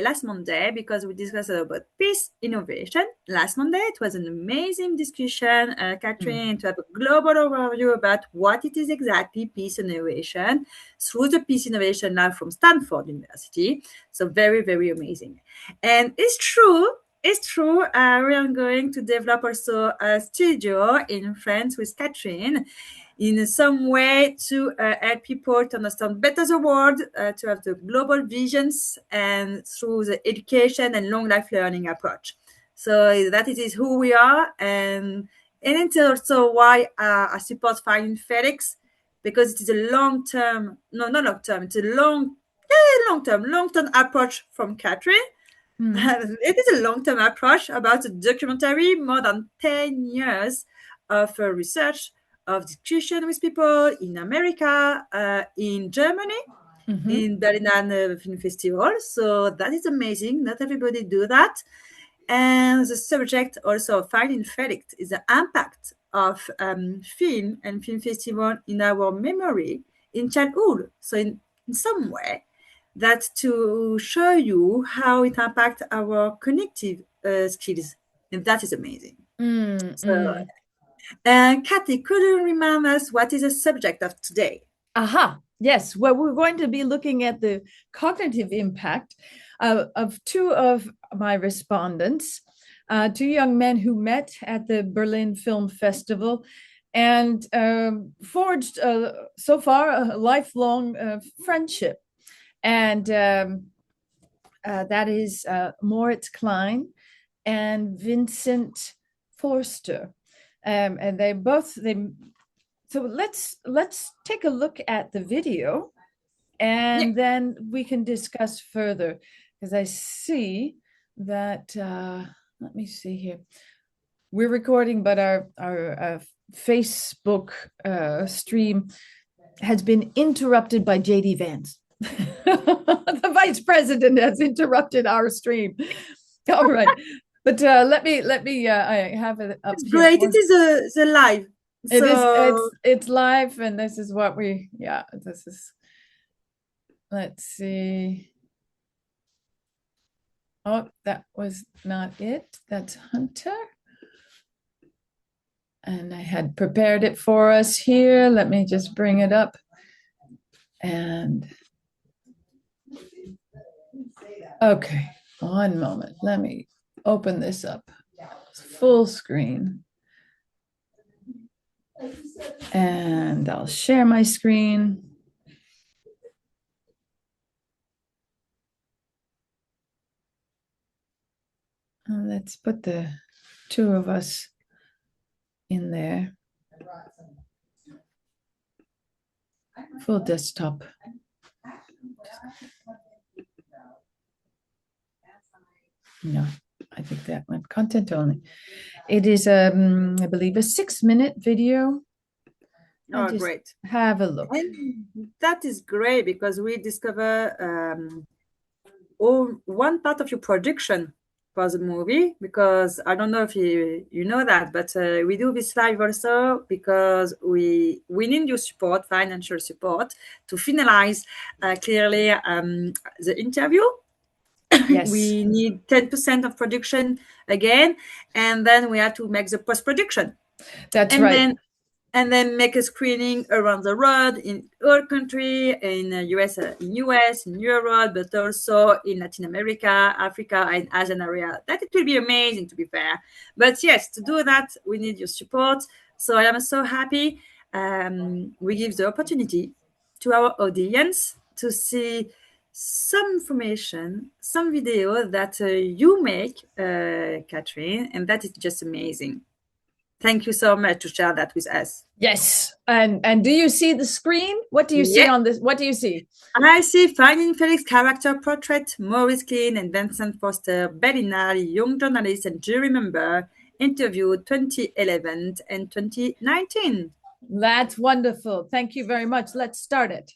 last Monday because we discussed about peace innovation. Last Monday, it was an amazing discussion, Catherine, to have a global overview about what it is exactly peace innovation through the Peace Innovation Lab from Stanford University. So very, very amazing. And it's true. It's true. We are going to develop also a studio in France with Catherine in some way to help people to understand better the world, to have the global visions, and through the education and long life learning approach. So that is who we are, and it's also why I support Finding FELIX, because it is a long-term, no, not long-term, it's a long-term approach from Catherine. It is a long-term approach about a documentary, more than 10 years of research, of discussion with people in America, in Germany, in Berlin Film Festival. So that is amazing. Not everybody do that. And the subject also of Finding FELIX is the impact of film and film festival in our memory in childhood. So in some way, that to show you how it impacts our cognitive skills. And that is amazing. So, Kathy, could you remind us what is the subject of today? Yes. Well, we're going to be looking at the cognitive impact of two of my respondents, two young men who met at the Berlin Film Festival and forged so far a lifelong friendship. And that is Moritz Klein and Vincent Forster. And so let's take a look at the video, and then we can discuss further, because I see that let me see here. We're recording, but our Facebook stream has been interrupted by JD Vance. The vice president has interrupted our stream. All right, but let me I have it up. It's great. It is the live. It's live, and this is what this is. Let's see. Oh, that was not it. That's Hunter. And I had prepared it for us here. Let me just bring it up. And okay, one moment. Let me open this up. Full screen. And I'll share my screen. Let's put the two of us in there. Full desktop. No, I think that went content only. It is, I believe, a 6-minute video. Oh, great. Have a look. And that is great, because we discover one part of your production for the movie, because I don't know if you know that, but we do this live also because we need your support, financial support, to finalize clearly the interview. Yes. We need 10% of production again, and then we have to make the post-production. That's right. And then make a screening around the world, in our country, in US, in Europe, but also in Latin America, Africa, and Asian area. That it will be amazing, to be fair. But yes, to do that, we need your support. So I am so happy we give the opportunity to our audience to see some information, some video that you make, Catherine, and that is just amazing. Thank you so much to share that with us. Yes. And do you see the screen? What do you see on this? What do you see? I see Finding FELIX character portrait, Moritz Klein and Vincent Forster, Berlinale, young journalist and jury member, interviewed 2011 and 2019. That's wonderful. Thank you very much. Let's start it.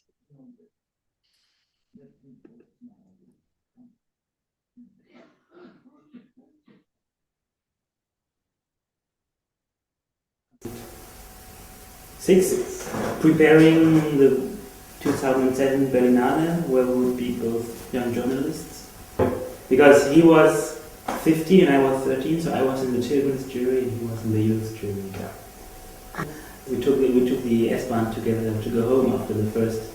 Six, preparing the 2007 Berlinale, where we would be both young journalists. because he was 15 and I was 13, so I was in the children's jury and he was in the youth jury. Yeah. We took the S-Bahn together to go home after the first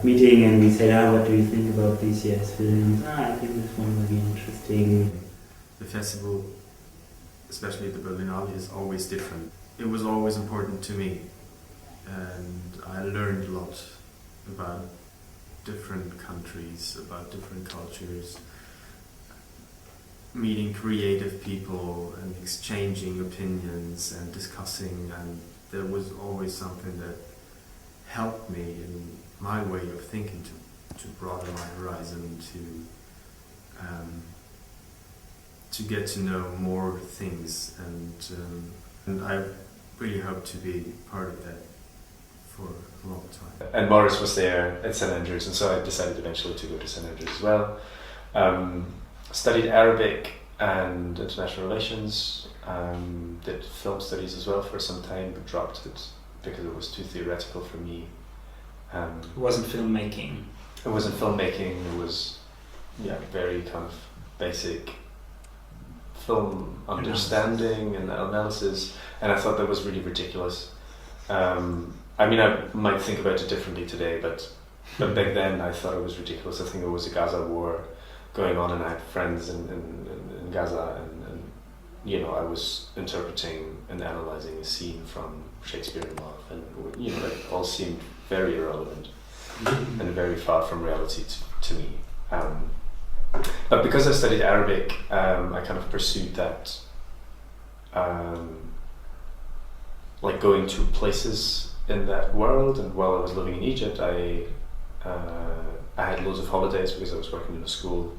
meeting, and we said, what do you think about this year's films? I think this one will be interesting. The festival, especially the Berlinale, is always different. It was always important to me, and I learned a lot about different countries, about different cultures, meeting creative people and exchanging opinions and discussing, and there was always something that helped me in my way of thinking to broaden my horizon, to get to know more things, and I really hope to be part of that for a long time. And Moritz was there at St Andrews, and so I decided eventually to go to St Andrews as well. Studied Arabic and international relations, did film studies as well for some time, but dropped it because it was too theoretical for me. It wasn't filmmaking. It wasn't filmmaking, it was very kind of basic film understanding and analysis, and I thought that was really ridiculous. I mean, I might think about it differently today, but back then I thought it was ridiculous. I think it was a Gaza war going on, and I had friends in Gaza, and you know, I was interpreting and analysing a scene from Shakespeare in Love, and you know, it all seemed very irrelevant and very far from reality to me. But because I studied Arabic, I kind of pursued that, like going to places in that world. And while I was living in Egypt, I had loads of holidays because I was working in a school.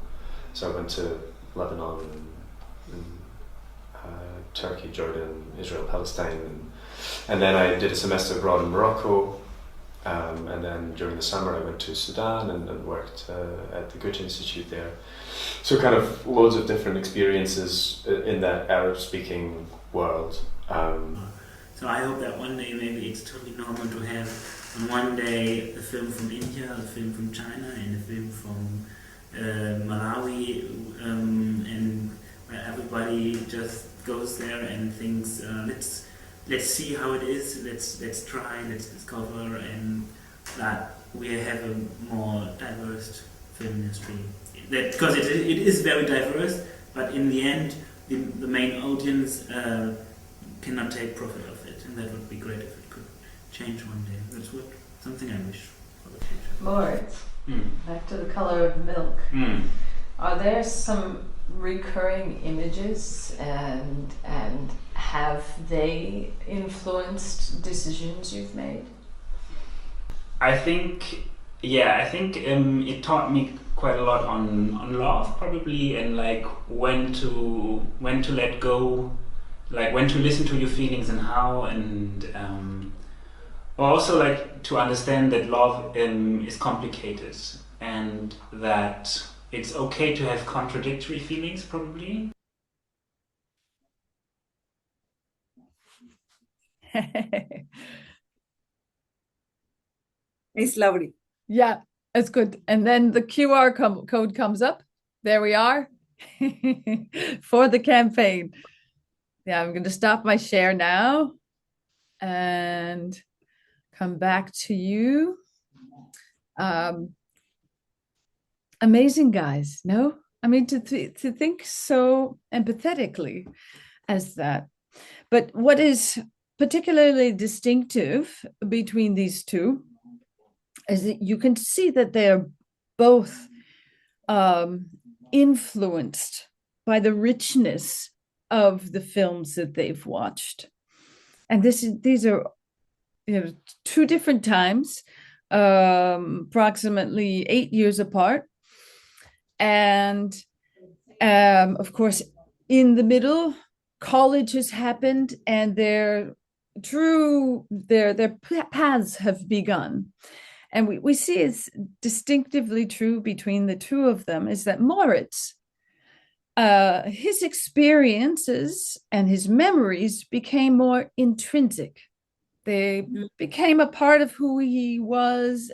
So I went to Lebanon, and Turkey, Jordan, Israel, Palestine, and then I did a semester abroad in Morocco. And then during the summer I went to Sudan and worked at the Goethe Institute there. So kind of loads of different experiences in that Arab-speaking world. So I hope that one day maybe it's totally normal to have on one day a film from India, a film from China, and a film from Malawi, and where everybody just goes there and thinks, let's see how it is, let's try, let's discover, and that we have a more diverse film industry. Because it is very diverse, but in the end, the main audience cannot take profit of it, and that would be great if it could change one day. That's something I wish for the future. Moritz, back to The Color of Milk. Are there some recurring images, and have they influenced decisions you've made? I think it taught me quite a lot on love, probably, and like when to let go, like when to listen to your feelings and how, and also like to understand that love is complicated, and that it's okay to have contradictory feelings, probably. It's lovely. Yeah, it's good. And then the QR code comes up. There we are for the campaign. Yeah, I'm going to stop my share now and come back to you. Amazing, guys. No, I mean, to think so empathetically as that. But what is particularly distinctive between these two is that you can see that they're both influenced by the richness of the films that they've watched. And these are, you know, two different times, approximately 8 years apart. And of course, in the middle, college has happened, and their paths have begun. And we see it's distinctively true between the two of them is that Moritz, his experiences and his memories became more intrinsic. They became a part of who he was,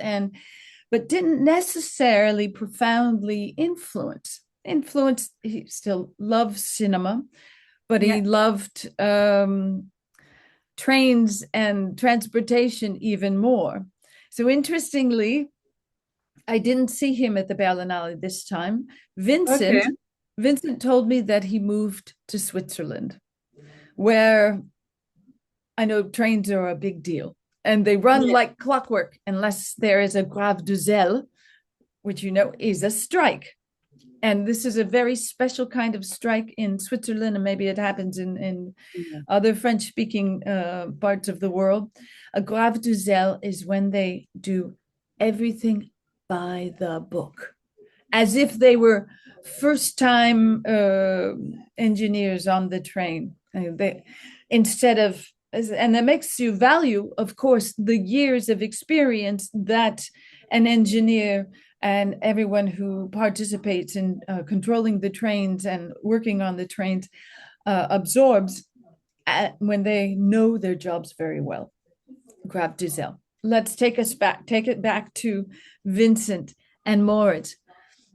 but didn't necessarily profoundly influence influenced. He still loves cinema, but he Yeah. loved trains and transportation even more. So interestingly, I didn't see him at the Berlinale this time. Okay. Vincent told me that he moved to Switzerland, where I know trains are a big deal and they run Yeah. like clockwork unless there is a grave de zèle, which you know is a strike. And this is a very special kind of strike in Switzerland, and maybe it happens in Yeah. other French-speaking parts of the world. A grave de zèle is when they do everything by the book, as if they were first-time engineers on the train. Instead of, and that makes you value, of course, the years of experience that an engineer and everyone who participates in controlling the trains and working on the trains absorbs when they know their jobs very well. Grave de zèle. Let's take it back to Vincent and Moritz.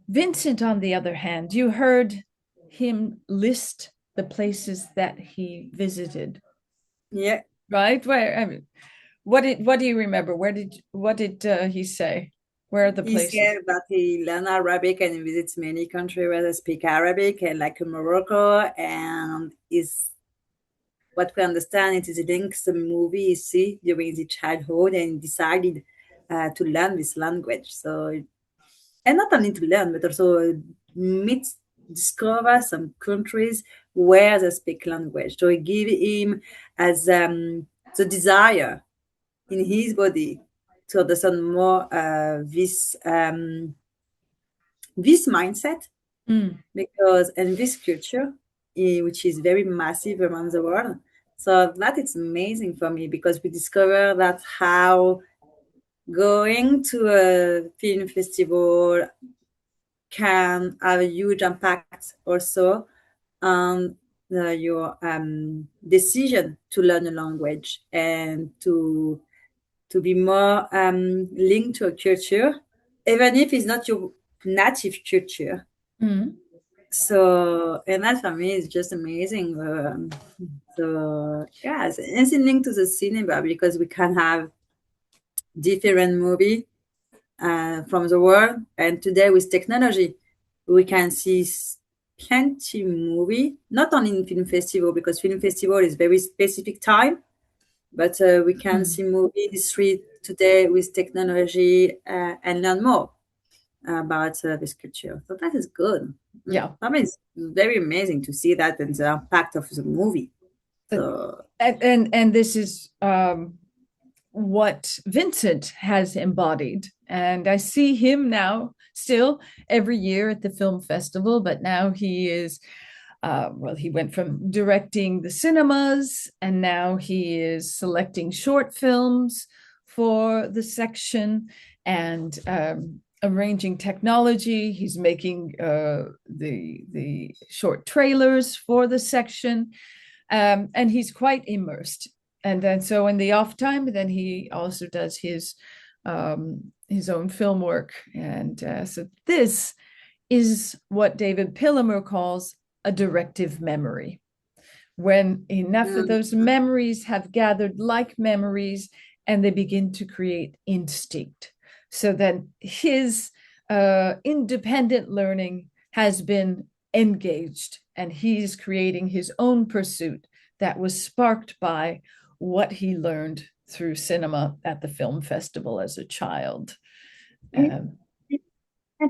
Vincent, on the other hand, you heard him list the places that he visited, Yeah. right? Where, I mean, what do you remember? What did he say? Where are the He places? said that he learned Arabic and he visits many countries where they speak Arabic, and like Morocco, and is what we understand it is links the movie he see during his childhood and decided to learn this language. So, and not only to learn, but also meet, discover some countries where they speak language. So it give him as the desire in his body to understand more this mindset, because and this culture, which is very massive around the world. So that it's amazing for me because we discover that how going to a film festival can have a huge impact also on your decision to learn a language and to be more linked to a culture, even if it's not your native culture. Mm. So, and that for me is just amazing. So, yeah, it's linked to the cinema because we can have different movie from the world. And today with technology, we can see plenty movie, not only in film festival, because film festival is very specific time, but we can see movie industry today with technology and learn more about this culture. So that is good. Yeah. I mean, it's very amazing to see that and the impact of the movie. So And this is what Vincent has embodied. And I see him now still every year at the film festival, but now he is, well, he went from directing the cinemas and now he is selecting short films for the section and arranging technology. He's making the short trailers for the section. And he's quite immersed. And then so in the off time, then he also does his own film work. And so this is what David Pillamer calls a directive memory. When enough of those memories have gathered like memories and they begin to create instinct. So then his independent learning has been engaged and he's creating his own pursuit that was sparked by what he learned through cinema at the film festival as a child. and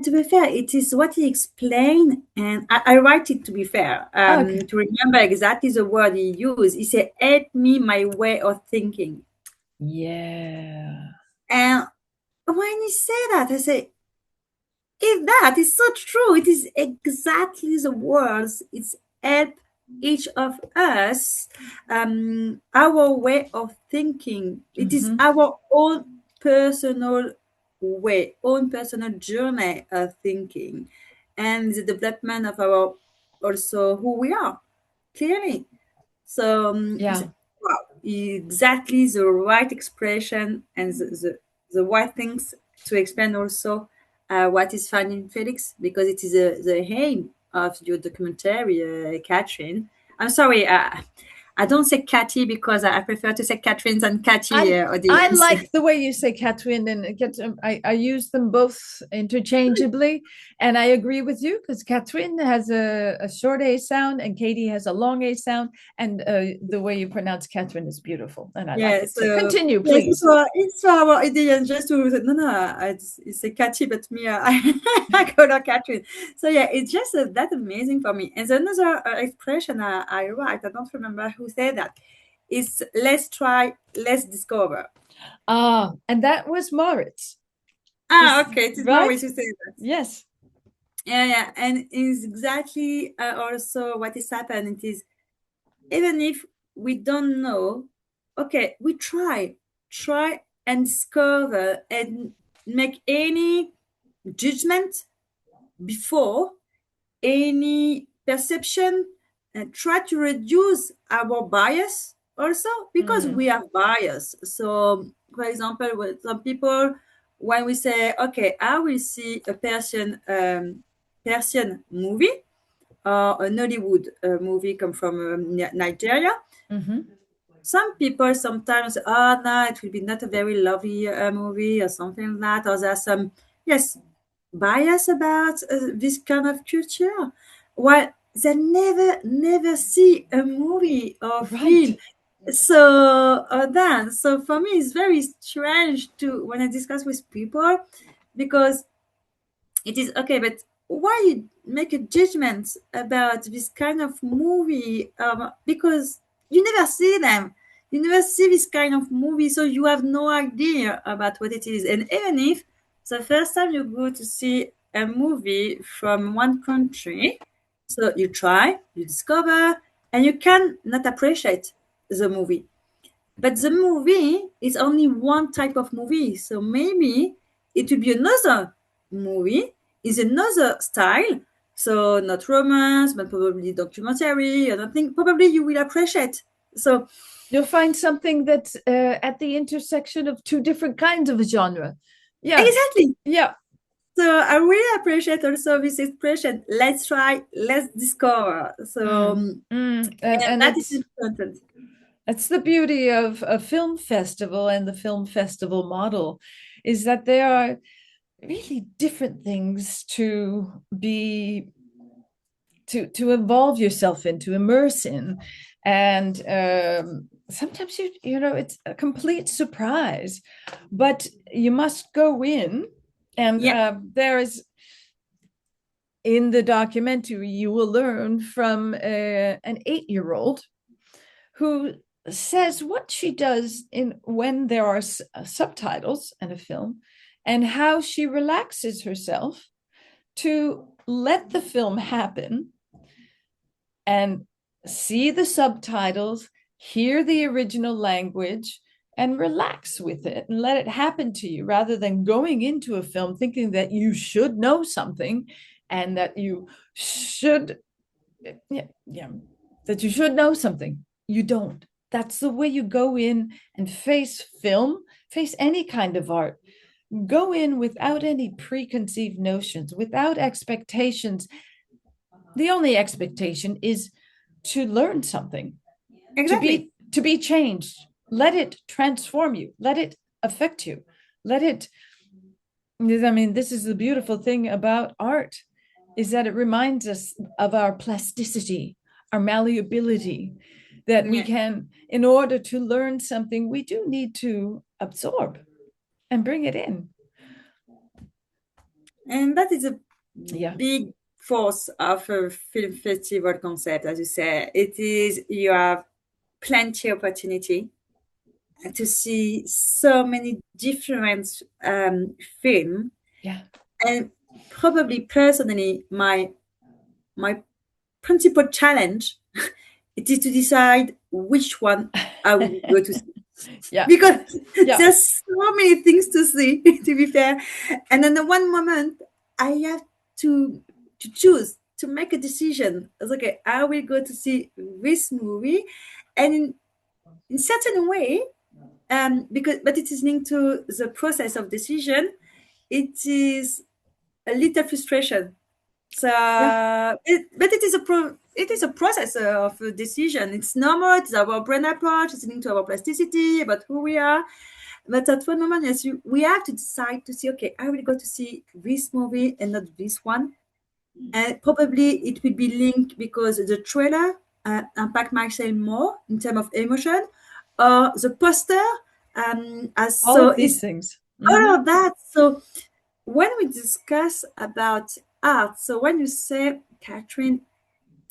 to be fair, it is what he explained, and I write it to be fair, Okay. to remember exactly the word he used. He said, "Help me my way of thinking." Yeah. And when he said that, I say, if that is so true, it is exactly the words. It's help each of us, our way of thinking. It is our own personal way, own personal journey of thinking, and the development of our also who we are clearly. So Yeah. wow, exactly the right expression and the right things to explain also what is finding Felix, because it is the aim of your documentary, Catherine. I'm sorry, I don't say Cathy because I prefer to say Catherine than Cathy, I audience. like the way you say Catherine, and I use them both interchangeably, and I agree with you because Catherine has a short A sound and Katie has a long A sound, and the way you pronounce Catherine is beautiful, and I like Yeah, it. So so continue, yes, please. it's for our audience just to no, it's a catchy, but me, I call her Catherine. So yeah, it's just that amazing for me. And another expression I write, I don't remember who said that. It's let's try, let's discover. And that was Moritz. Okay, it is Right? Moritz who said that. Yes. Yeah, and it's exactly also what is happening. It is even if we don't know, okay, we try and discover and make any judgment before any perception, and try to reduce our bias also, because we have bias. So for example, with some people, when we say, okay, I will see a Persian movie or an Hollywood movie come from Nigeria, some people sometimes, oh no, it will be not a very lovely movie or something like that, or there's some, yes, bias about this kind of culture. Well, they never see a movie or film. Right. So then, so for me, it's very strange to when I discuss with people, because it is okay, but why you make a judgment about this kind of movie? Because you never see them, you never see this kind of movie, so you have no idea about what it is. And even if the first time you go to see a movie from one country, so you try, you discover, and you can not appreciate the movie, but the movie is only one type of movie. So maybe it will be another movie, is another style. So not romance, but probably documentary or nothing. Probably you will appreciate. So you'll find something that's at the intersection of two different kinds of genre. Yeah. Exactly. Yeah. So I really appreciate also this expression. Let's try, let's discover. So and that is important. That's the beauty of a film festival and the film festival model, is that there are really different things to be to involve yourself in, to immerse in, and sometimes you know it's a complete surprise, but you must go in, and there is, in the documentary you will learn from an 8-year-old who says what she does in when there are subtitles in a film, and how she relaxes herself to let the film happen and see the subtitles, hear the original language, and relax with it and let it happen to you, rather than going into a film thinking that you should know something and that you should that you should know something. You don't. That's the way you go in and face film, face any kind of art. Go in without any preconceived notions, without expectations. The only expectation is to learn something, Exactly. to be changed. Let it transform you. Let it affect you. Let it. I mean, this is the beautiful thing about art, is that it reminds us of our plasticity, our malleability, that we can, in order to learn something, we do need to absorb and bring it in. And that is a big force of a film festival concept, as you say. It is, you have plenty opportunity to see so many different film. And probably personally, my principal challenge it is to decide which one I will go to see. Because there's so many things to see, to be fair. And then the one moment I have to choose, to make a decision. It's okay, I will go to see this movie, and in certain way, but it is linked to the process of decision. It is a little frustration. So, but it is a process of a decision. It's normal. It's our brain approach. It's linked to our plasticity about who we are. But at one moment, yes, we have to decide to see, okay, I will go to see this movie and not this one. And probably it will be linked because the trailer impact myself more in terms of emotion, or the poster. As All so of these it's things. all of that. So when we discuss about art, so when you say, Catherine,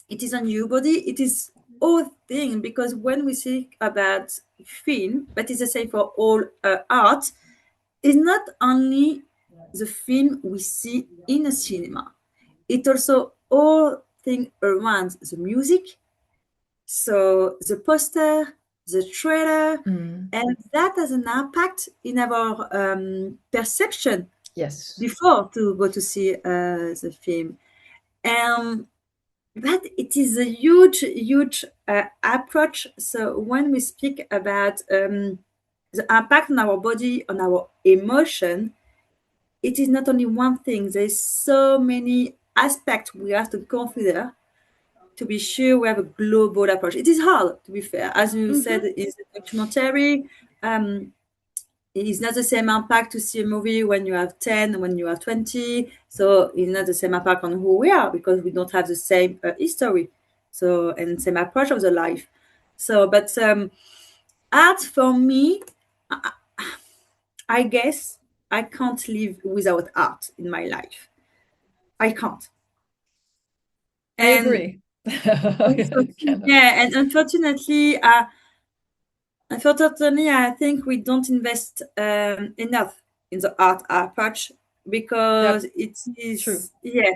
it is on your body, it is all thing, because when we speak about film, but it's the same for all art, it's not only the film we see in a cinema, it also all thing around the music, so the poster, the trailer, and that has an impact in our perception Yes. before to go to see the film. But it is a huge approach. So when we speak about the impact on our body, on our emotion, it is not only one thing. There's so many aspects we have to consider to be sure we have a global approach. It is hard, to be fair. As you said, it's a documentary. It's not the same impact to see a movie when you have 10, when you have 20. So it's not the same impact on who we are, because we don't have the same history. So, and same approach of the life. So, but art for me, I guess I can't live without art in my life. I can't. I agree. Yeah, and unfortunately, I think we don't invest enough in the art approach, because it is true. Yeah,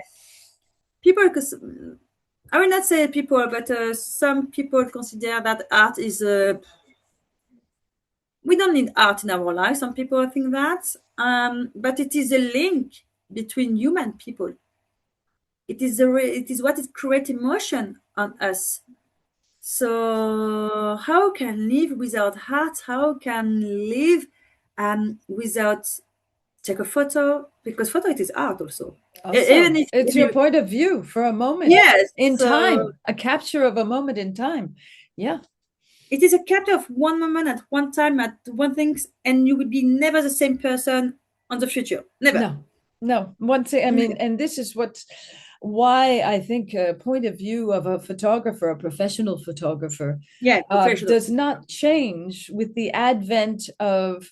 people. Because I will not say people, but some people consider that art is. We don't need art in our life. Some people think that, but it is a link between human people. It is what it creates emotion on us. So how can live without art? How can live without take a photo? Because photo, it is art also. Even if it's your point of view for a moment. Yes, in so time, a capture of a moment in time. Yeah, it is a capture of one moment at one time at one thing, and you would be never the same person on the future. Never. No. One thing, I mean, and this is why I think a point of view of a photographer, a professional photographer, Professional. does not change with the advent of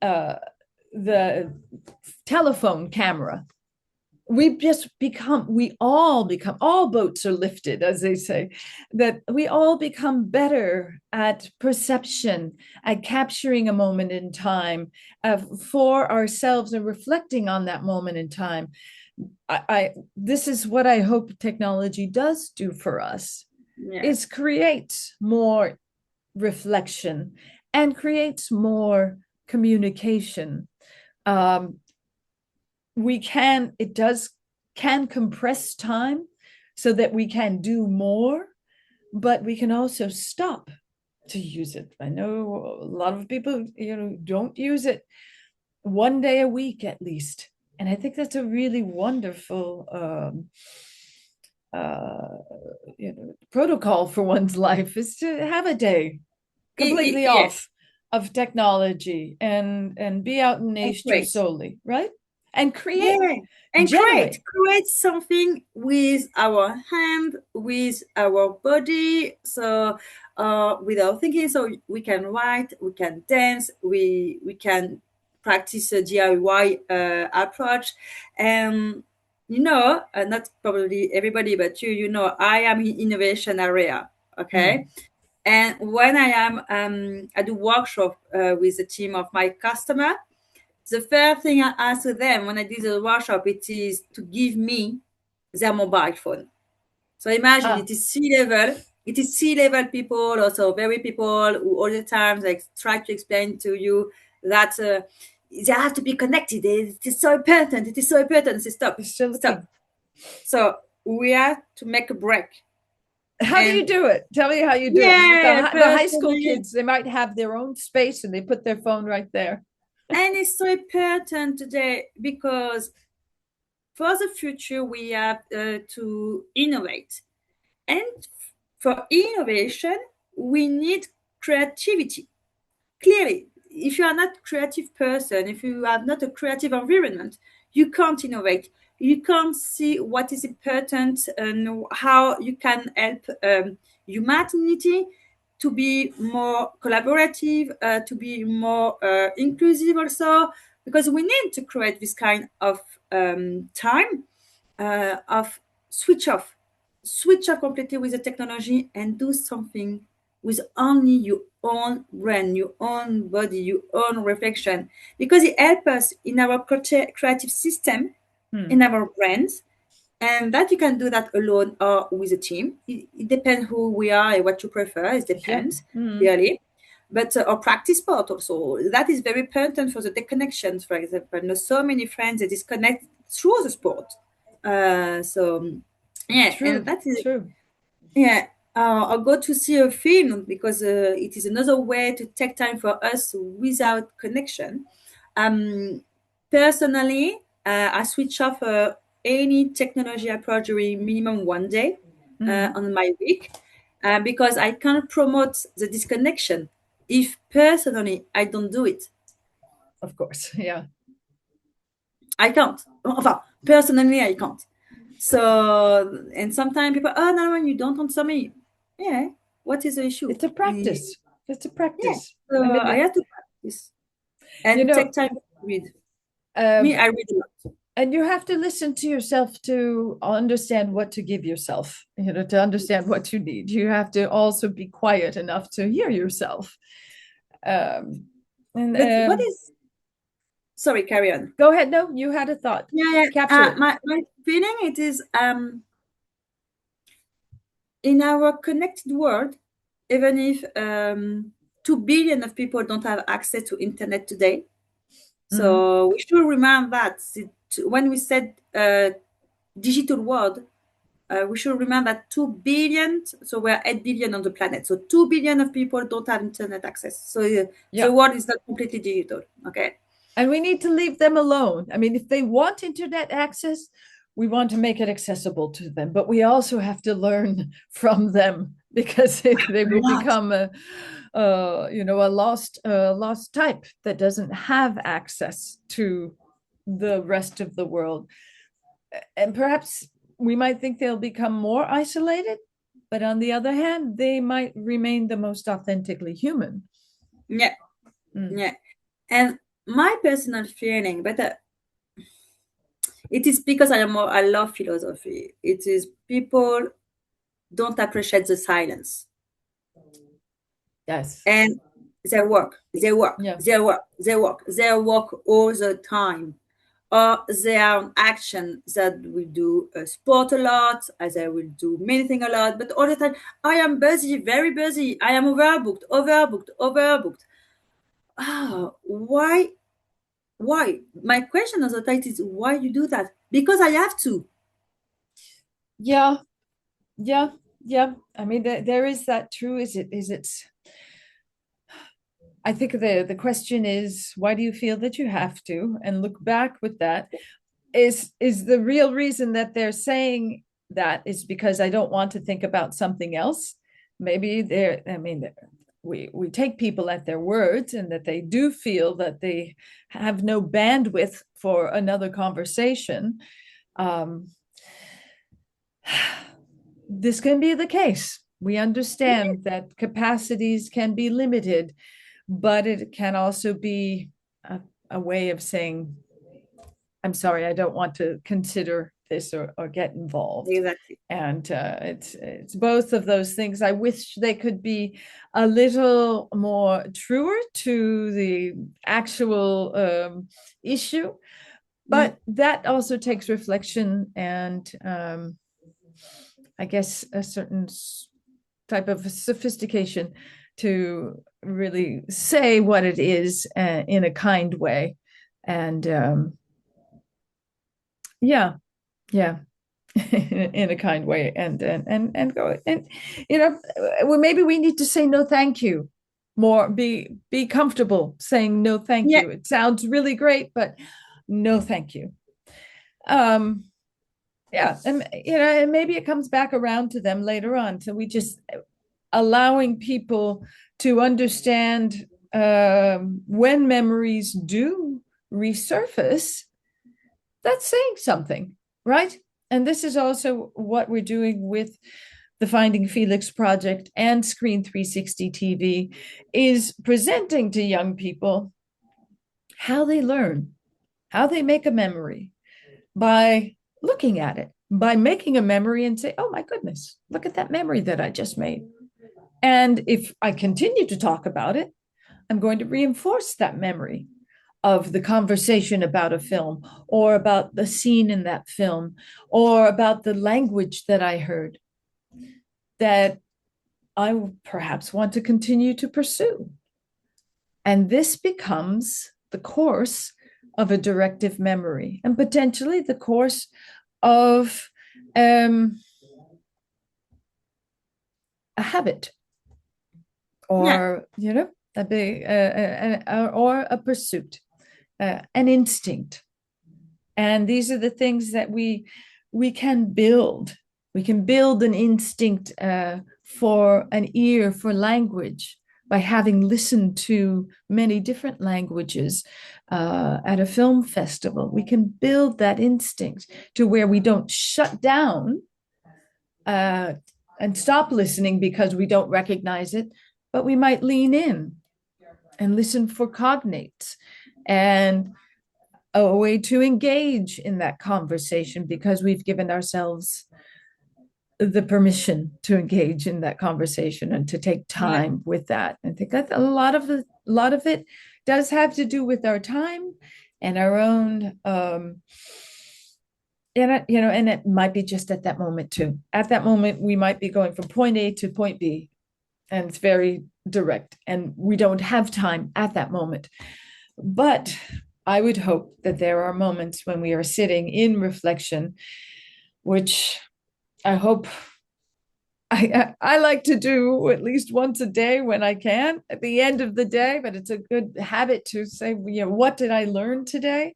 the telephone camera. We all boats are lifted, as they say, that we all become better at perception, at capturing a moment in time for ourselves and reflecting on that moment in time. This is what I hope technology does do for us, is create more reflection and creates more communication. Can compress time so that we can do more, but we can also stop to use it. I know a lot of people, don't use it one day a week at least. And I think that's a really wonderful protocol for one's life, is to have a day completely off of technology and be out in nature solely, right? And create. And create something with our hand, with our body, so without thinking. So we can write, we can dance, we can practice a DIY approach. And not probably everybody, but I am in innovation area, okay? And when I do workshop with the team of my customer, the first thing I ask them when I do the workshop, it is to give me their mobile phone. So imagine it is C-level. It is C-level people, also very people who all the time try to explain to you that they have to be connected. It is so important. It is so important. So stop. So we have to make a break. How do you do it? Tell me how you do it. The high school kids, they might have their own space and they put their phone right there. And it's so important today because for the future, we have to innovate. And for innovation, we need creativity. Clearly, if you are not a creative person, if you have not a creative environment, you can't innovate. You can't see what is important and how you can help humanity to be more collaborative, to be more inclusive also, because we need to create this kind of time of switch off completely with the technology and do something with only your own brain, your own body, your own reflection, because it helps us in our creative system, in our brains, and that you can do that alone or with a team. It depends who we are and what you prefer. It depends, really. But or practice sport also. That is very important for the deconnections, for example. I know so many friends that disconnect through the sport. So yeah, True, and that is true. yeah. Or go to see a film because it is another way to take time for us without connection. Personally, I switch off any technology approach during minimum one day on my week because I can't promote the disconnection if personally I don't do it. Of course, yeah. I can't. Enfin, personally, I can't. So, and sometimes people, oh, no, you don't answer me. Yeah, what is the issue? It's a practice. It's a practice. So I mean, I have to practice and You know, take time to read. Me, I read a lot. and you have to listen to yourself to understand what to give yourself, to understand what you need. You have to also be quiet enough to hear yourself. And But what is? Sorry, carry on. Go ahead. No, you had a thought. Yeah. Capture it. My feeling it is in our connected world, even if 2 billion of people don't have access to internet today. So we should remember that when we said digital world, we should remember that 2 billion, so we're 8 billion on the planet. So 2 billion of people don't have internet access. So the world is not completely digital, okay? And we need to leave them alone. I mean, if they want internet access, we want to make it accessible to them, but we also have to learn from them because they will become a lost type that doesn't have access to the rest of the world. And perhaps we might think they'll become more isolated, but on the other hand, they might remain the most authentically human. Yeah. And my personal feeling, but it is because I love philosophy. It is people don't appreciate the silence. Yes. And they work all the time. Or they are on action that will do sport a lot, as I will do many things a lot, but all the time, I am busy, very busy. I am overbooked. Why? My question as a title is why you do that? Because I have to. Yeah. I mean, there is that true. Is it? I think the question is, why do you feel that you have to? And look back with that. Is the real reason that they're saying that is because I don't want to think about something else? Maybe we take people at their words and that they do feel that they have no bandwidth for another conversation. This can be the case. We understand that capacities can be limited, but it can also be a way of saying, I'm sorry, I don't want to consider this or get involved. Exactly. And it's both of those things. I wish they could be a little more truer to the actual issue, but that also takes reflection and I guess a certain type of sophistication to really say what it is in a kind way. And in a kind way and go and well, maybe we need to say no thank you more, be comfortable saying no thank you. It sounds really great, but no thank you. Yeah, and and maybe it comes back around to them later on. So we just allowing people to understand when memories do resurface, that's saying something, right? And this is also what we're doing with the Finding Felix project and Screen 360 TV, is presenting to young people how they learn, how they make a memory by looking at it, by making a memory and say, oh my goodness, look at that memory that I just made. And if I continue to talk about it, I'm going to reinforce that memory of the conversation about a film, or about the scene in that film, or about the language that I heard that I perhaps want to continue to pursue. And this becomes the course of a directive memory, and potentially the course of a habit, or or a pursuit, an instinct. And these are the things that we can build. We can build an instinct for an ear for language by having listened to many different languages at a film festival. We can build that instinct to where we don't shut down and stop listening because we don't recognize it, but we might lean in and listen for cognates and a way to engage in that conversation because we've given ourselves the permission to engage in that conversation and to take time with that. I think that a lot of it does have to do with our time and our own and it might be just at that moment too. At that moment, we might be going from point A to point B, and it's very direct, and we don't have time at that moment. But I would hope that there are moments when we are sitting in reflection, which I hope I like to do at least once a day when I can at the end of the day, but it's a good habit to say, what did I learn today?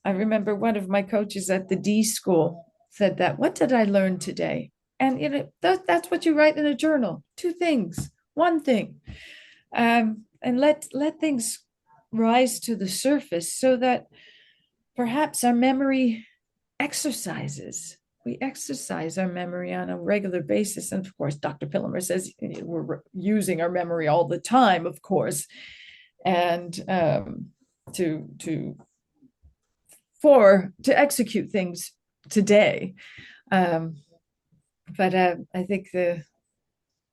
I remember one of my coaches at the D school said that, what did I learn today? And that's what you write in a journal. 2 things, 1 thing, and let things rise to the surface so that perhaps our memory exercises. We exercise our memory on a regular basis. And of course, Dr. Pillemer says we're using our memory all the time, of course, and to execute things today. But I think the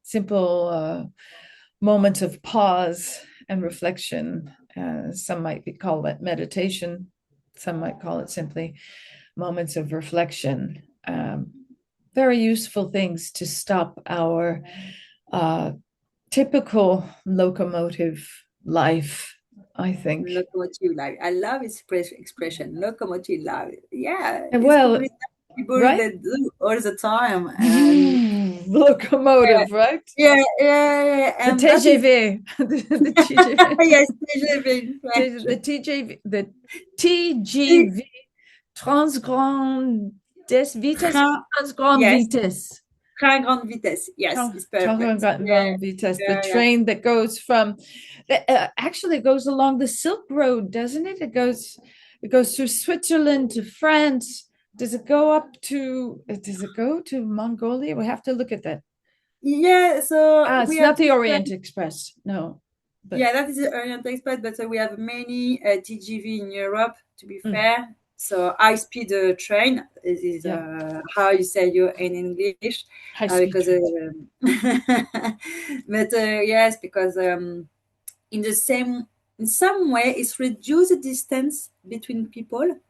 simple moments of pause and reflection, some might call it meditation, some might call it simply moments of reflection, very useful things to stop our typical locomotive life, I think. Locomotive life. I love its expression, locomotive life. Yeah, And it's probably people right? that do all the time. And locomotive, right? yeah. The And TGV. the TGV. Yes, TGV. The TGV. Transgrande vitesse. Transgrande Yes. vitesse. Très grande vitesse. Yes, it's perfect. Transgrande vitesse. The train that goes from, actually it goes along the Silk Road, doesn't it? It goes through Switzerland to France. Does it go to Mongolia? We have to look at that. Yeah, so it's not the Orient Express. No. But yeah, that is the Orient Express, but we have many TGV in Europe, to be fair. So high-speed train is how you say you in English. Because but yes, because in some way it's reduced the distance between people,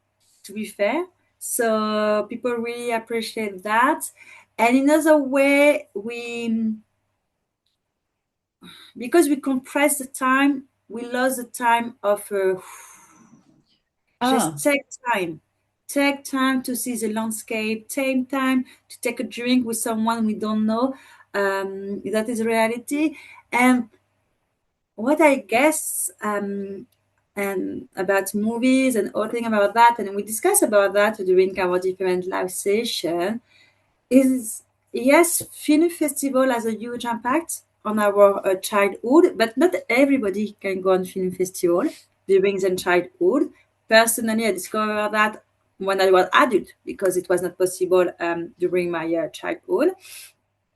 to be fair. So people really appreciate that. And in another way, because we compress the time, we lose the time of just take time to see the landscape, take time to take a drink with someone we don't know. That is reality. And what I guess and about movies and all thing about that, and we discuss about that during our different live session. Is yes, film festival has a huge impact on our childhood, but not everybody can go on film festival during their childhood. Personally, I discovered that when I was adult because it was not possible during my childhood.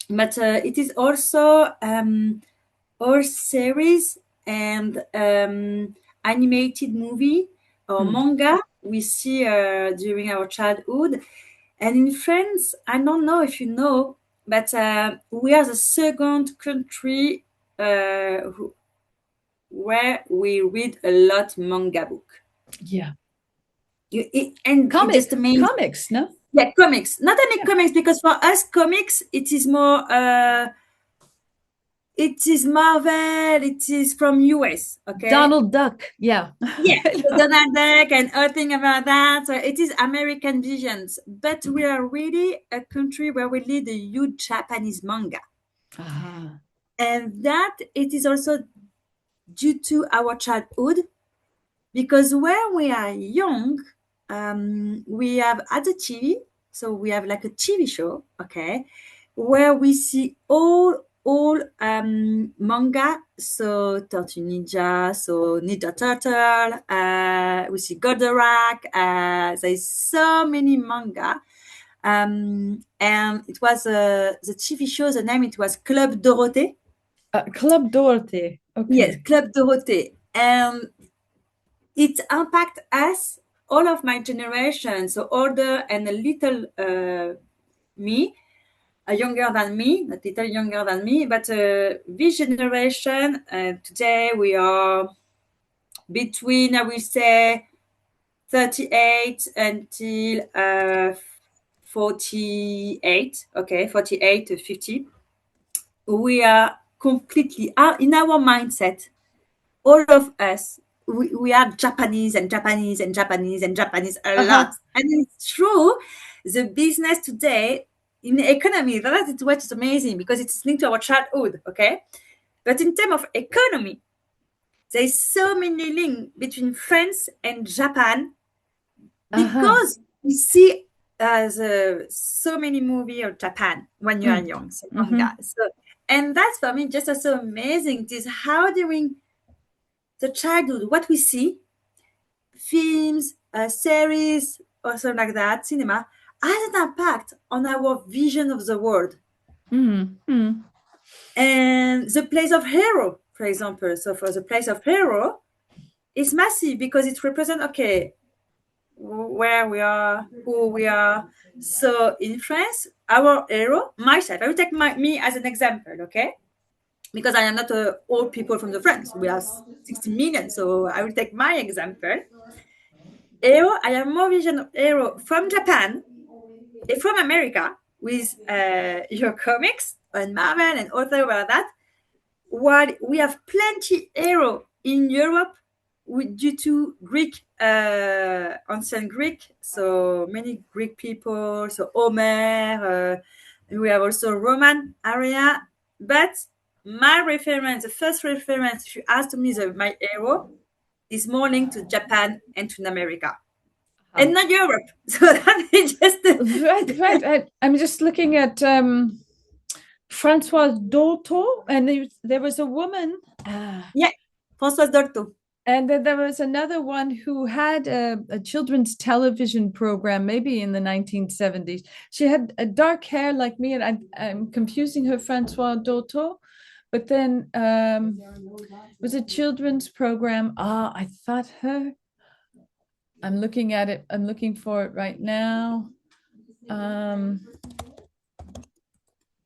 But it is also all series and animated movie or manga we see during our childhood. And in France, I don't know if you know, but we are the second country where we read a lot manga book. Yeah. And it just amazing. Comics, no? Yeah, comics. Not only comics, because for us, comics, it is more... it is Marvel. It is from US. Okay. Donald Duck. Yeah. Yeah. Donald Duck and all thing about that. So it is American visions, but we are really a country where we read a huge Japanese manga, and that it is also due to our childhood, because when we are young, we have at the TV. So we have like a TV show, okay, where we see all manga, so Tortue Ninja, so Ninja Turtle, we see Goldorak, there's so many manga. And it was the TV show, the name, it was Club Dorothée. Club Dorothée, okay. Yes, Club Dorothée. And it impact us, all of my generation, so older and a little me, younger than me, not little younger than me, but this generation, today we are between, I will say, 38 until 48, okay, 48 to 50. We are completely, in our mindset, all of us, we are Japanese and Japanese and Japanese and Japanese a lot. And it's true, the business today, in the economy, that is what is amazing because it's linked to our childhood, okay? But in terms of economy, there is so many links between France and Japan because we see so many movies of Japan when you are young, so manga. So, and that's for me just so amazing. It is how during the childhood, what we see, films, series, or something like that, cinema, has an impact on our vision of the world. And the place of hero, for example. So for the place of hero, it's massive because it represents, okay, where we are, who we are. So in France, our hero, myself, I will take me as an example, okay? Because I am not all people from the France. We are 60 million, so I will take my example. Hero, I am more vision of hero from Japan, from America, with your comics and Marvel and all about that. While we have plenty hero in Europe due to Greek, ancient Greek, so many Greek people, so Homer, we have also Roman area, but my reference, the first reference, if you ask me, my hero is more linked to Japan and to America, and not Europe. So that is just right. I'm just looking at Françoise Dolto, and there was a woman. Yeah, Françoise Dolto. And then there was another one who had a children's television program, maybe in the 1970s. She had a dark hair like me, and I'm confusing her, Françoise Dolto. But then it was a children's program. I thought her. I'm looking at it. I'm looking for it right now.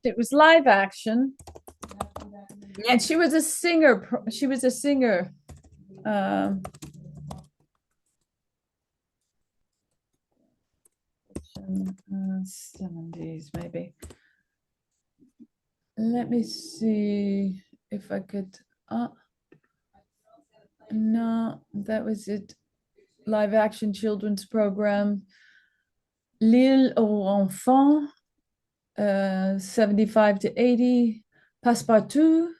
It was live action. Yeah. And she was a singer. She was a singer. 70s maybe. Let me see if I could. No, that was it. Live action children's program. L'Île aux Enfants, 75 to 80. Passepartout.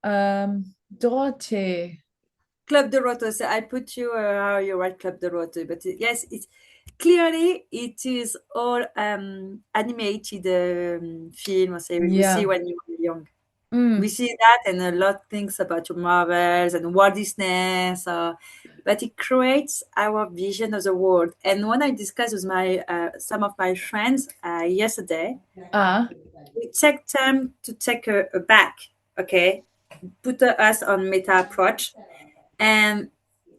Dorothée. Club de Roto. So I put you how you write Club de Roto, but yes, it's clearly it is all animated film or series we see Yeah. when you were young. Mm. We see that and a lot of things about your Marvels and Walt Disney. So, but it creates our vision of the world. And when I discussed with my some of my friends yesterday, we take time to take a back, okay, put us on meta approach, and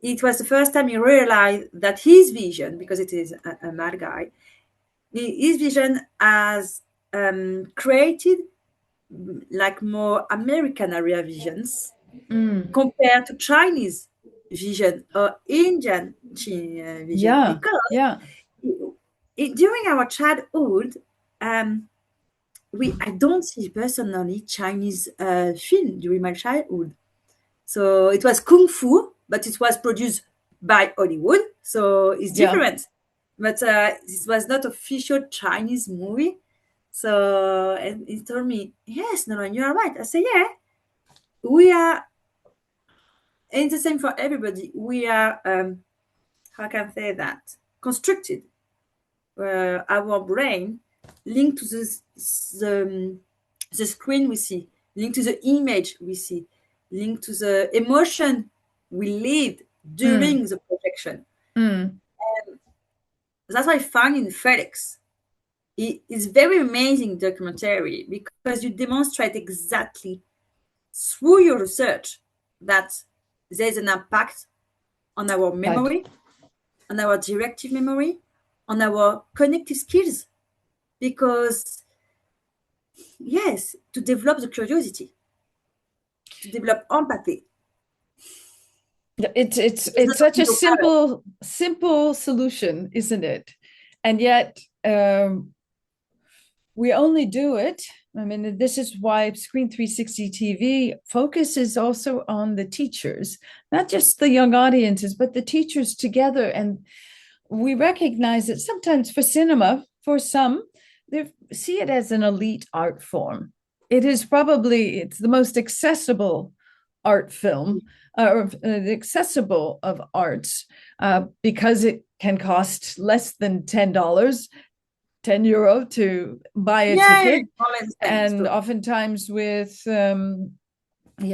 it was the first time he realized that his vision, because it is a mad guy, his vision has created like more American area visions compared to Chinese vision or Indian vision, Yeah. because Yeah. during our childhood, um, I don't see personally Chinese film during my childhood. So it was kung fu, but it was produced by Hollywood, so it's Yeah. different. But it was not official Chinese movie. So and he told me, yes, no, you are right. I say, yeah, we are, and it's the same for everybody. We are, how can I say that, constructed. Our brain linked to the screen we see, linked to the image we see, linked to the emotion we lived during the projection. Mm. That's why I find in FELIX. It's very amazing documentary because you demonstrate exactly through your research that there's an impact on our Right. memory, on our directive memory, on our cognitive skills. Because, yes, to develop the curiosity, to develop empathy. It's It's not such a your parent. simple solution, isn't it? And yet we only do it. I mean, this is why Screen 360 TV focuses also on the teachers, not just the young audiences, but the teachers together. And we recognize that sometimes for cinema, for some, they see it as an elite art form. It's the most accessible art film, or accessible of arts, because it can cost less than $10, €10 to buy a Yeah, ticket. it's And oftentimes with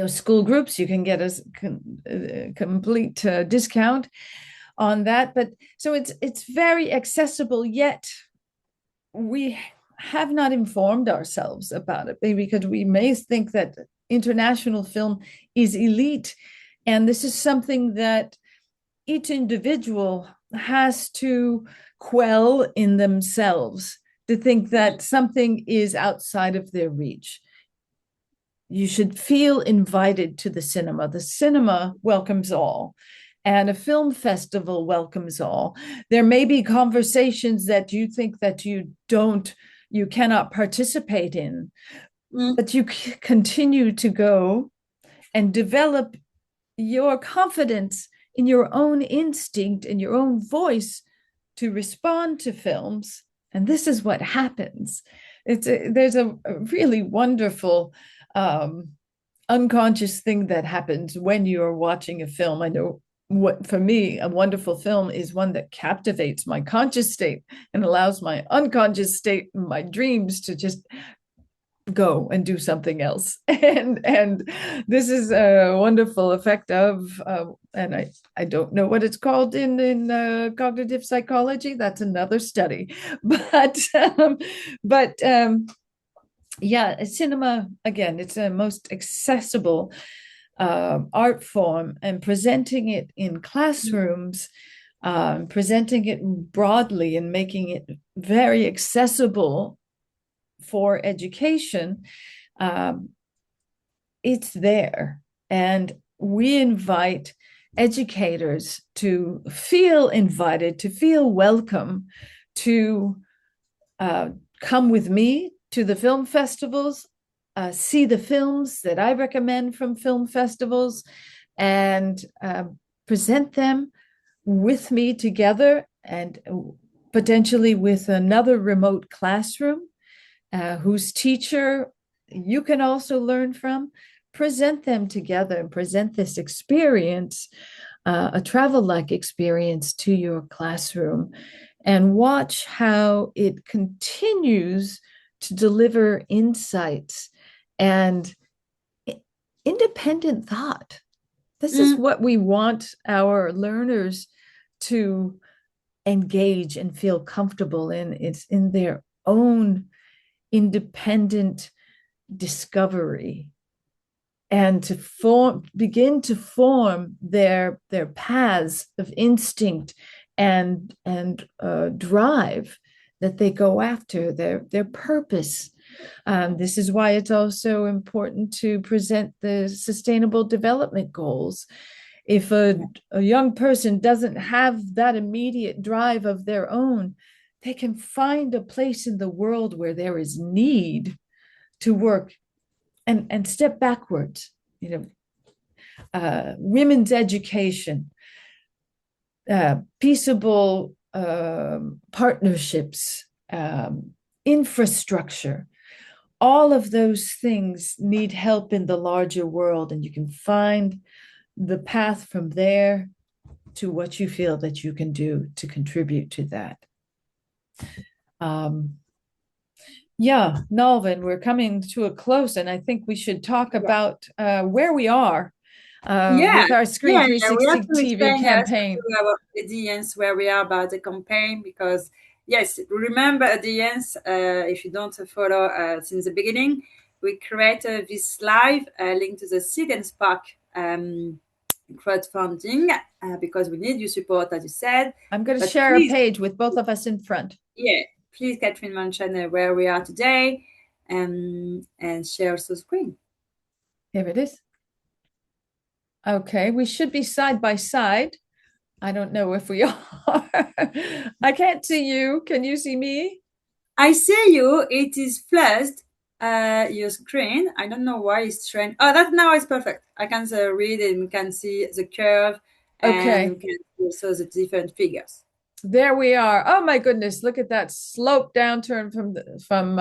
school groups, you can get a complete discount on that. But so it's very accessible, yet we have not informed ourselves about it, because we may think that international film is elite, and this is something that each individual has to quell in themselves, to think that something is outside of their reach. You should feel invited to the cinema. The cinema welcomes all, and a film festival welcomes all. There may be conversations that you think that you cannot participate in, but you continue to go and develop your confidence in your own instinct and your own voice to respond to films. And this is what happens. There's a really wonderful unconscious thing that happens when you're watching a film. I know, for me, a wonderful film is one that captivates my conscious state and allows my unconscious state, my dreams, to just go and do something else. And this is a wonderful effect of and I don't know what it's called in cognitive psychology. That's another study. But yeah, cinema, again, it's a most accessible art form, and presenting it in classrooms, presenting it broadly and making it very accessible for education, it's there. And we invite educators to feel invited, to feel welcome, to come with me to the film festivals, see the films that I recommend from film festivals, and present them with me together, and potentially with another remote classroom whose teacher you can also learn from. present them together and present this experience, a travel-like experience, to your classroom, and watch how it continues to deliver insights and independent thought. This is what we want our learners to engage and feel comfortable in. It's in their own independent discovery, and to begin to form their paths of instinct and drive that they go after, their purpose. This is why it's also important to present the Sustainable Development Goals. If a young person doesn't have that immediate drive of their own, they can find a place in the world where there is need to work and step backwards. Women's education, peaceable partnerships, infrastructure, all of those things need help in the larger world, and you can find the path from there to what you feel that you can do to contribute to that. Yeah, Nalvin, we're coming to a close, and I think we should talk about where we are with our Screen 360 TV campaign. To our audience where we are about the campaign, because yes, remember audience, if you don't follow since the beginning, we created this live link to the Seed and Spark crowdfunding because we need your support, as you said. I'm going to share a page with both of us in front. Yeah, please, Catherine, mention where we are today and share the screen. Here it is. Okay, we should be side by side. I don't know if we are. I can't see you. Can you see me? I see you. It is flashed your screen. I don't know why it's showing. Oh, that now is perfect. I can read it and can see the curve. Okay. And can also the different figures. There we are. Oh my goodness! Look at that slope downturn from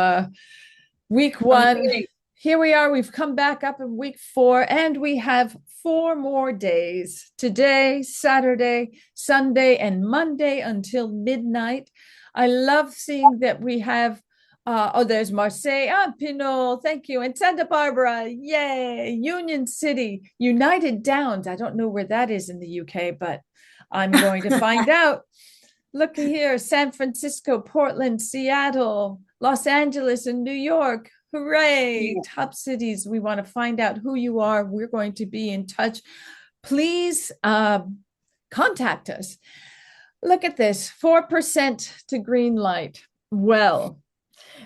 week 1. Here we are. We've come back up in week 4, and we have 4 more days: today, Saturday, Sunday, and Monday until midnight. I love seeing that we have. There's Marseille, Pinot, thank you, and Santa Barbara, yay! Union City, United Downs. I don't know where that is in the UK, but I'm going to find out. Look here, San Francisco, Portland, Seattle, Los Angeles, and New York. Hooray! Yeah. Top cities. We want to find out who you are. We're going to be in touch. Please contact us. Look at this, 4% to green light. Well,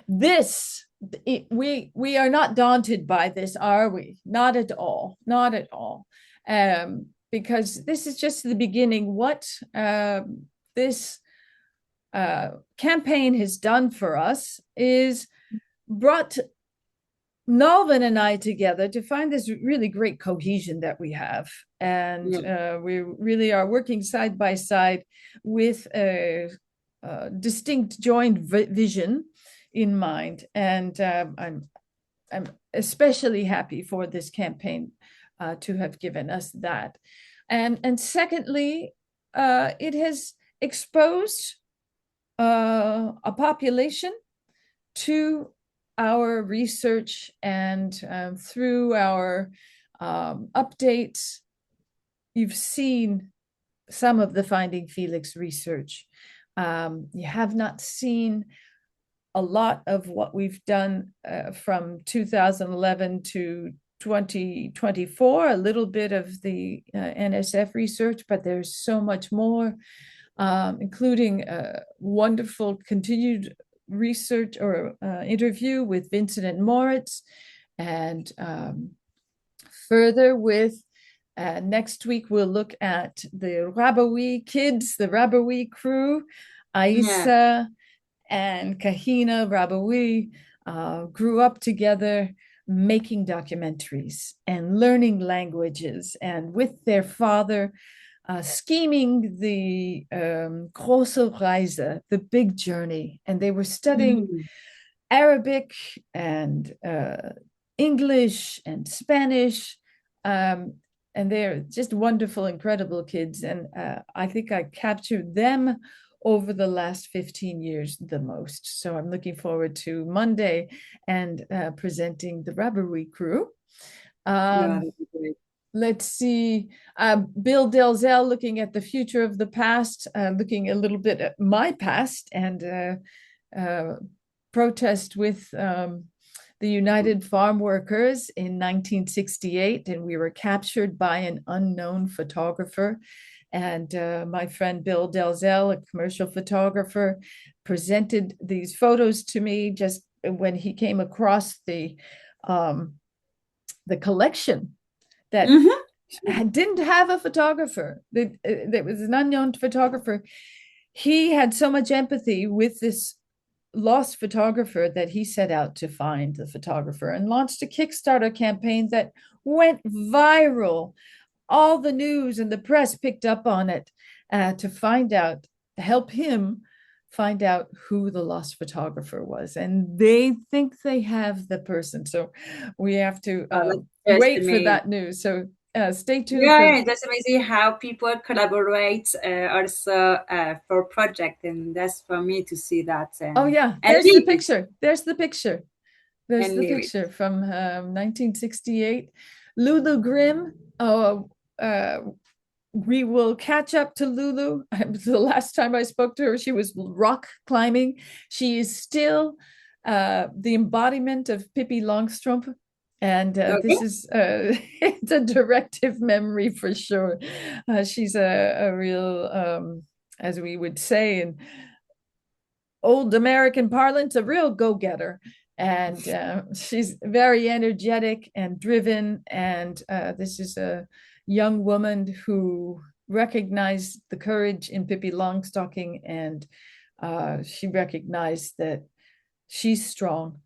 we are not daunted by this, are we? Not at all. Not at all. Because this is just the beginning. What this campaign has done for us is brought Nalvin and I together to find this really great cohesion that we have. And we really are working side by side with a distinct joint vision in mind. And I'm especially happy for this campaign to have given us that. And secondly, it has exposed a population to our research, and through our updates, you've seen some of the Finding Felix research. You have not seen a lot of what we've done from 2011 to 2024, a little bit of the NSF research, but there's so much more, including wonderful continued research or interview with Vincent and Moritz, and further with next week we'll look at the Rabawi kids, the Rabawi crew. Aisa and Kahina Rabawi grew up together making documentaries and learning languages, and with their father scheming the große Reise, the big journey. And they were studying Arabic and English and Spanish. And they're just wonderful, incredible kids. And I think I captured them over the last 15 years the most. So I'm looking forward to Monday and presenting the Rubbery Crew. That'd be great. Let's see, Bill Delzell looking at the future of the past, looking a little bit at my past and protest with the United Farm Workers in 1968, and we were captured by an unknown photographer. And my friend Bill Delzell, a commercial photographer, presented these photos to me just when he came across the collection that didn't have a photographer. There was an unknown photographer. He had so much empathy with this lost photographer that he set out to find the photographer and launched a Kickstarter campaign that went viral. All the news and the press picked up on it to help him find out who the lost photographer was. And they think they have the person. So we have to wait for that news. So stay tuned. Yeah, that's amazing how people collaborate also for project, and that's for me to see that. Oh yeah, there's the picture. There's the picture. There's the picture from 1968. Lulu Grimm. We will catch up to Lulu. The last time I spoke to her, she was rock climbing. She is still the embodiment of Pippi Longstrump. And this is it's a directive memory for sure. She's a real, as we would say in old American parlance, a real go-getter. And she's very energetic and driven. And this is a young woman who recognized the courage in Pippi Longstocking, and she recognized that she's strong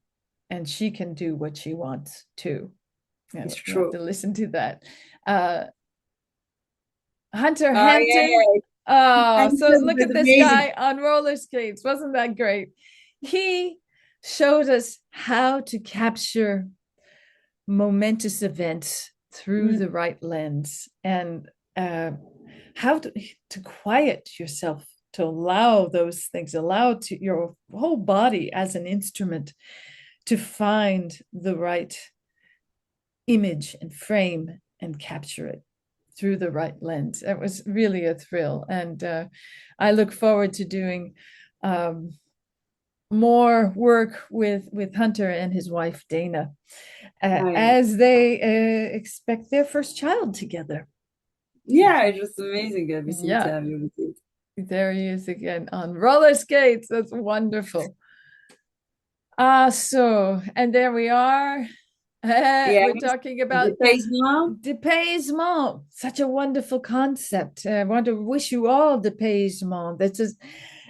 and she can do what she wants to. It's you true. have to listen to that. Hunter Hampton. So look at this guy on roller skates. Wasn't that great? He showed us how to capture momentous events through the right lens, and how to quiet yourself, to allow those things, allow to your whole body as an instrument to find the right image and frame and capture it through the right lens. It was really a thrill. And I look forward to doing more work with Hunter and his wife, Dana, as they expect their first child together. Yeah, it was amazing. Interview with it. There he is again on roller skates. That's wonderful. And there we are. We're talking about dépaysement. Such a wonderful concept. I want to wish you all dépaysement. That's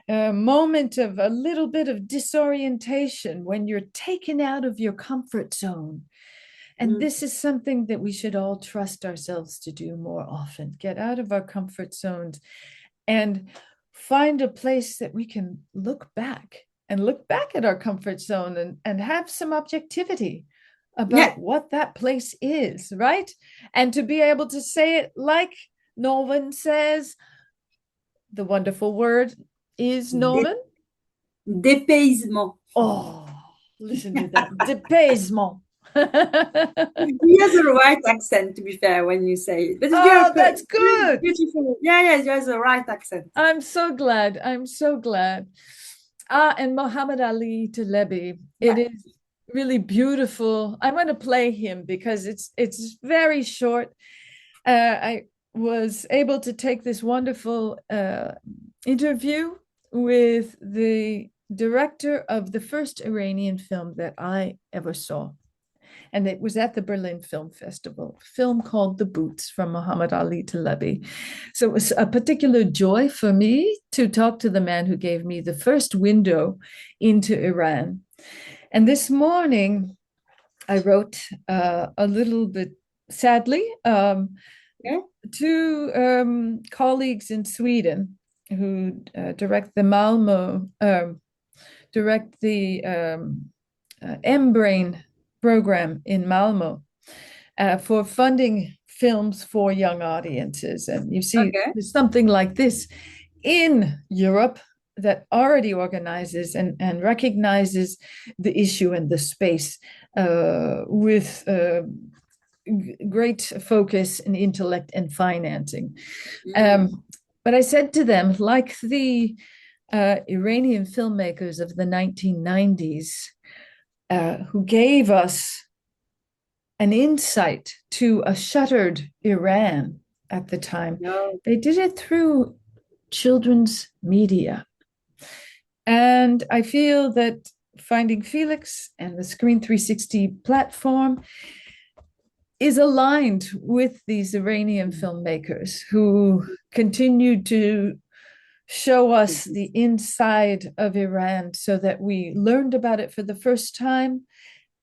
a moment of a little bit of disorientation when you're taken out of your comfort zone. And this is something that we should all trust ourselves to do more often. Get out of our comfort zones and find a place that we can look back at our comfort zone and have some objectivity about what that place is, right? And to be able to say it like Norman says, the wonderful word is Norman? Dépaysement. Oh, listen to that. Dépaysement. He has a right accent, to be fair, when you say it. But that's good. Beautiful. Yeah, he has a right accent. I'm so glad. And Muhammad Ali Talebi. It is really beautiful. I want to play him because it's very short. I was able to take this wonderful interview with the director of the first Iranian film that I ever saw. And it was at the Berlin Film Festival, a film called The Boots from Muhammad Ali Talebi. So it was a particular joy for me to talk to the man who gave me the first window into Iran. And this morning, I wrote a little bit sadly to colleagues in Sweden who direct the Malmö, direct the M-Brain program in Malmo for funding films for young audiences. And you see something like this in Europe that already organizes and recognizes the issue and the space with great focus in intellect and financing. But I said to them, like the Iranian filmmakers of the 1990s, who gave us an insight to a shuttered Iran at the time. They did it through children's media. And I feel that Finding Felix and the Screen 360 platform is aligned with these Iranian filmmakers who continue to show us the inside of Iran so that we learned about it for the first time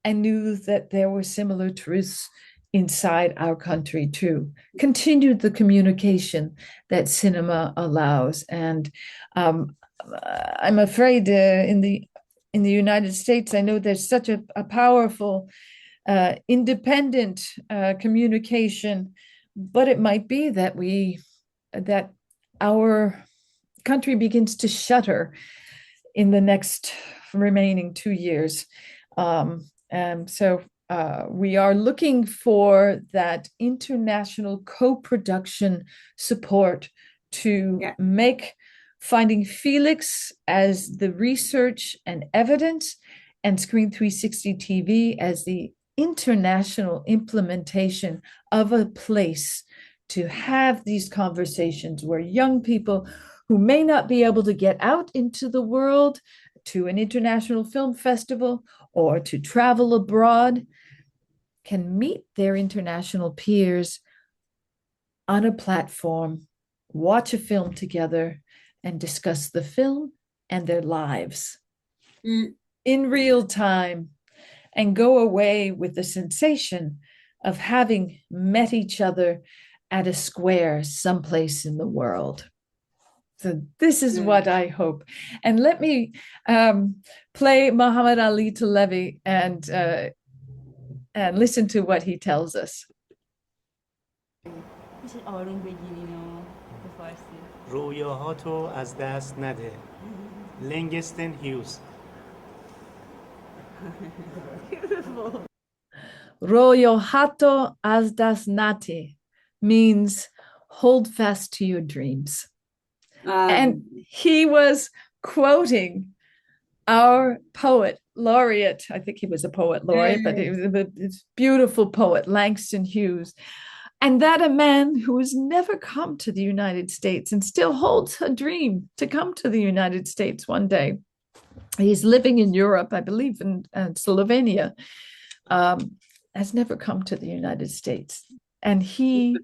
and knew that there were similar truths inside our country too. Continued the communication that cinema allows. And I'm afraid in the United States, I know there's such a powerful independent communication, but it might be that our country begins to shutter in the next remaining 2 years. And so we are looking for that international co-production support to make Finding Felix as the research and evidence, and Screen 360 TV as the international implementation of a place to have these conversations where young people who may not be able to get out into the world to an international film festival or to travel abroad can meet their international peers on a platform, watch a film together, and discuss the film and their lives in real time, and go away with the sensation of having met each other at a square someplace in the world. So this is what I hope. And let me play Muhammad Ali Talebi and listen to what he tells us. رویاهاتو از دست نده. لنگستن هیوز. Royohato az das nati means hold fast to your dreams. And he was quoting our poet laureate. I think he was a poet laureate, but he was a beautiful poet, Langston Hughes. And that a man who has never come to the United States and still holds a dream to come to the United States one day. He's living in Europe, I believe in Slovenia, has never come to the United States. And he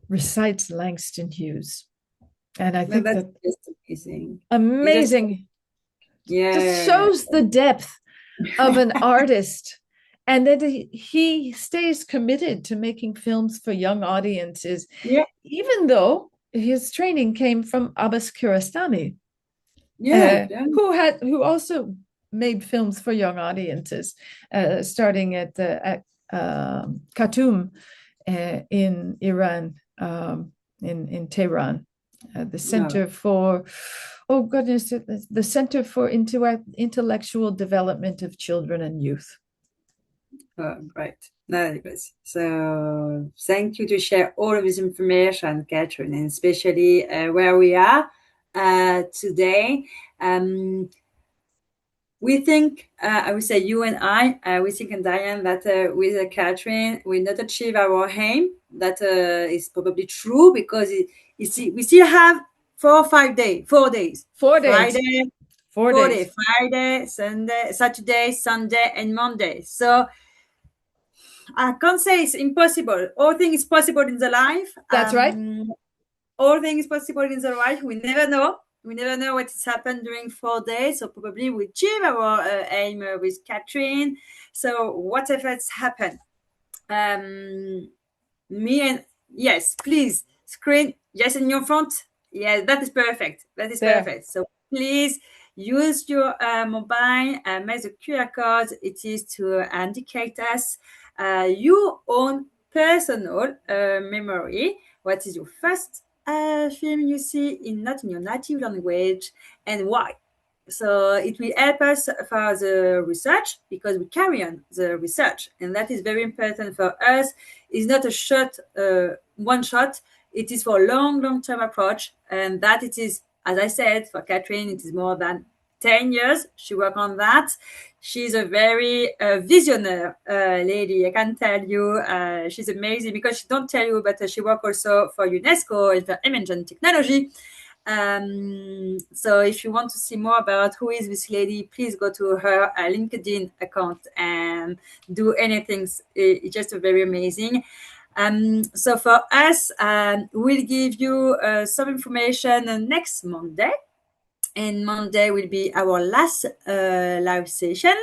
recites Langston Hughes. And I think that's just amazing. Amazing. Just shows the depth of an artist, and that he stays committed to making films for young audiences, even though his training came from Abbas Kiarostami, who also made films for young audiences, starting at Khartoum in Iran, in Tehran. The Center for, the Center for Intellectual Development of Children and Youth. Right. Very good. So thank you to share all of this information, Catherine, and especially where we are today. We think, I would say you and I, we think, and Diane, that with Catherine, we not achieve our aim. That is probably true, because we still have 4 days. Friday, 4 days. Friday, Sunday, Saturday, Sunday, and Monday. So I can't say it's impossible. All things is possible in the life. That's right. All things possible in the life. We never know. We never know what's happened during 4 days. So probably we achieve our aim with Catherine. So whatever has happened, yes, please, screen, yes, in your front. Yeah, that is perfect. Perfect. So please, use your mobile, make the QR code. It is to indicate us your own personal memory. What is your first film you see not in your native language, and why? So it will help us for the research, because we carry on the research, and that is very important for us. It's not a shot, one shot. It is for a long term approach, and that it is, as I said, for Catherine, it is more than 10 years. She worked on that. She's a very visionary lady. I can tell you, she's amazing, because she don't tell you, but she worked also for UNESCO and for emerging technology. So if you want to see more about who is this lady, please go to her LinkedIn account and do anything. It's just very amazing. So for us, we'll give you some information next Monday. And Monday will be our last live session,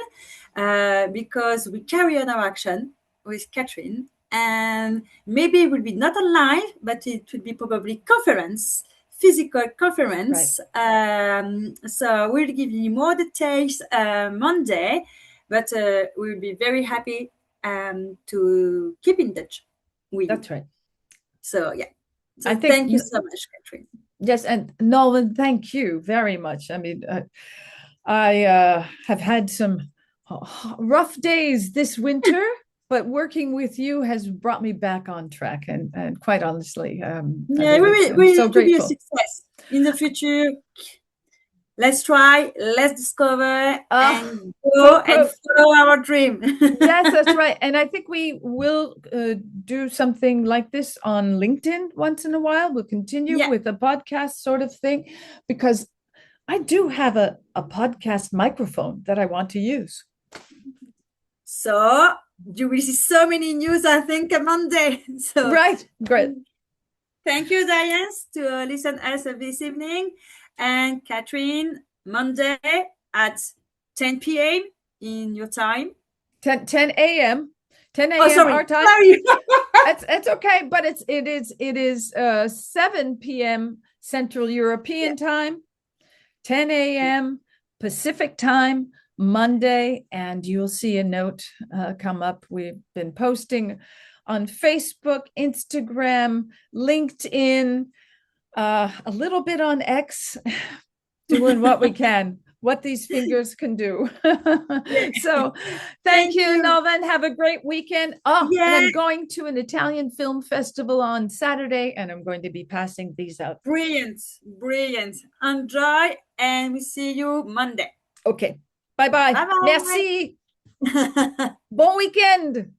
because we carry on our action with Catherine. And maybe it will be not live, but it will be probably physical conference. Right. So we'll give you more details Monday, but we'll be very happy to keep in touch with you. That's right. So yeah. So thank you so much, Catherine. Yes, and Nolan, thank you very much. I mean, I have had some rough days this winter, but working with you has brought me back on track. And quite honestly, I'm so grateful. Be a success in the future. Let's try, let's discover, and go and follow our dream. Yes, that's right. And I think we will do something like this on LinkedIn once in a while. We'll continue with a podcast sort of thing, because I do have a podcast microphone that I want to use. So you will see so many news, I think, on Monday. So right, great. Thank you, Diane, to listen us this evening. And Catherine, Monday at 10 p.m. in your time. 10 a.m. 10 a.m. our time. Sorry. It's okay, but it is 7 p.m. Central European time, 10 a.m. Pacific time, Monday, and you'll see a note come up. We've been posting on Facebook, Instagram, LinkedIn, a little bit on X, doing what we can, what these fingers can do. So thank you, Nolan. Have a great weekend. And I'm going to an Italian film festival on Saturday, and I'm going to be passing these out. Brilliant. Enjoy, and we see you Monday. Okay. Bye-bye. Bye-bye. Merci. Bon weekend.